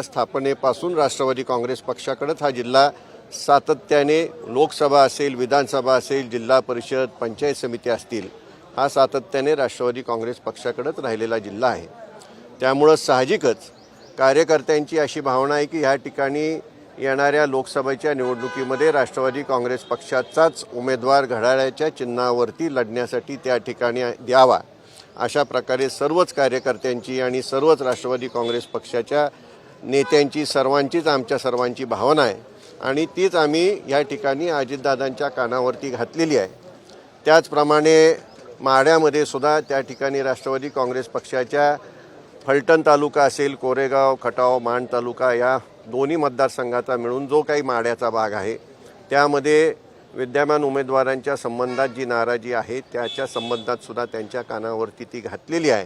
स्थापनेपासून राष्ट्रवादी काँग्रेस पक्षाकडेच हा जिल्हा सातत्याने लोकसभा असेल, विधानसभा असेल, जिल्हा परिषद, पंचायत समिती असतील, हा सातत्याने राष्ट्रवादी काँग्रेस पक्षाकडेच राहिलेला जिल्हा आहे। त्यामुळे साहजिकच कार्यकर्त्यांची अशी भावना आहे की ह्या ठिकाणी येणाऱ्या लोकसभेच्या निवडणुकीमध्ये राष्ट्रवादी काँग्रेस पक्षाचाच उमेदवार घड्याळाच्या चिन्हावरती लढण्यासाठी त्या ठिकाणी द्यावा, अशा प्रकारे सर्वच कार्यकर्त्यांची आणि सर्वच राष्ट्रवादी काँग्रेस पक्षाच्या नेत्यांची सर्वांचीच आमच्या सर्वांची भावना आहे आणि तीच आम्ही या ठिकाणी अजितदादांच्या कानावरती घातलेली आहे। त्याचप्रमाणे माढ्यामध्ये सुद्धा त्या ठिकाणी राष्ट्रवादी काँग्रेस पक्षाच्या फलटण तालुका असेल, कोरेगाव, खटाव, माण तालुका या दोन्ही मतदारसंघाचा मिळून जो काही माढ्याचा भाग आहे त्यामध्ये विद्यमान उमेदवारांच्या संबंधात जी नाराजी आहे त्याच्या संबंधात सुद्धा त्यांच्या कानावरती ती घातलेली आहे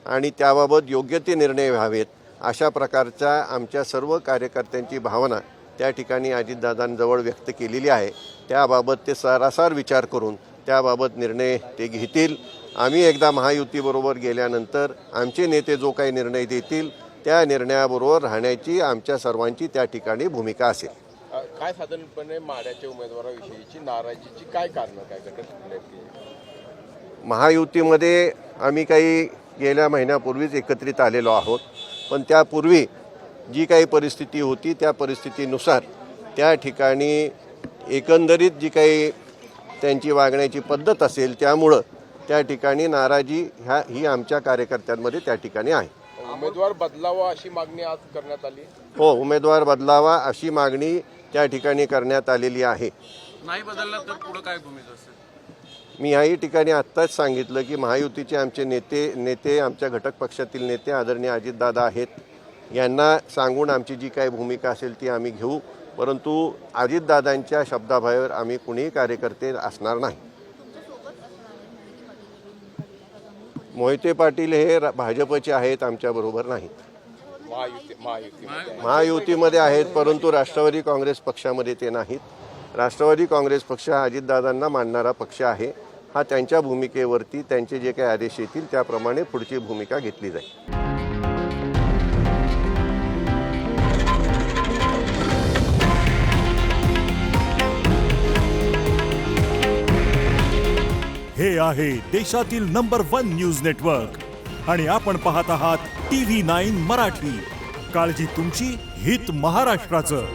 आणि त्याबाबत योग्य ते निर्णय व्हावेत अशा प्रकारच्या आमच्या सर्व कार्यकर्त्यांची भावना त्या ठिकाणी अजितदादांजवळ व्यक्त केलेली आहे। त्याबाबत ते सारासार विचार करून त्याबाबत निर्णय ते घेतील। आम्ही एकदा महायुतीबरोबर गेल्यानंतर आमचे नेते जो काही निर्णय देतील त्या निर्णयाबरोबर राहण्याची आमच्या सर्वांची त्या ठिकाणी भूमिका असेल। काय साधारणपणे माढ्याच्या उमेदवाराविषयीची नाराजीची काय कारणं काय घटक? महायुतीमध्ये आम्ही काही गेल्या महिन्यापूर्वीच एकत्रित आलेलो आहोत, पण त्यापूर्वी जी काही परिस्थिती होती त्या परिस्थितीनुसार त्या ठिकाणी एकंदरीत जी काही त्यांची वागण्याची पद्धत असेल त्यामुळं त्या ठिकाणी नाराजी ही आमच्या कार्यकर्त्यांमध्ये त्या ठिकाणी आहे। उमेदवार बदलावा अशी मागणी आज करण्यात आली। हो, उमेदवार बदलावा अशी मागणी त्या ठिकाणी करण्यात आलेली आहे। नाही बदलला तर पुढे काय भूमिका असेल? मी याही ठिकाणी आत्ताच सांगितलं की महायुतीचे आमचे नेते आमच्या घटक पक्षातील नेते आदरणीय अजितदादा आहेत, यांना सांगून आमची जी काही भूमिका असेल ती आम्ही घेऊ, परंतु अजितदादांच्या शब्दाबाहेर आम्ही कुणीही कार्यकर्ते असणार नाही। मोहिते पाटील हे भाजपचे आहेत, आमच्याबरोबर नाहीत। महायुतीमध्ये आहेत, परंतु राष्ट्रवादी काँग्रेस पक्षामध्ये ते नाहीत। राष्ट्रवादी काँग्रेस पक्ष हा अजितदादांना मानणारा पक्ष आहे। हा त्यांच्या भूमिकेवरती त्यांचे जे काही आदेश येतील त्याप्रमाणे पुढची भूमिका घेतली जाईल। हे आहे देशातील नंबर 1 न्यूज नेटवर्क आणि आपण पाहत आहात TV9 मराठी। काळजी तुमची, हित महाराष्ट्राचं।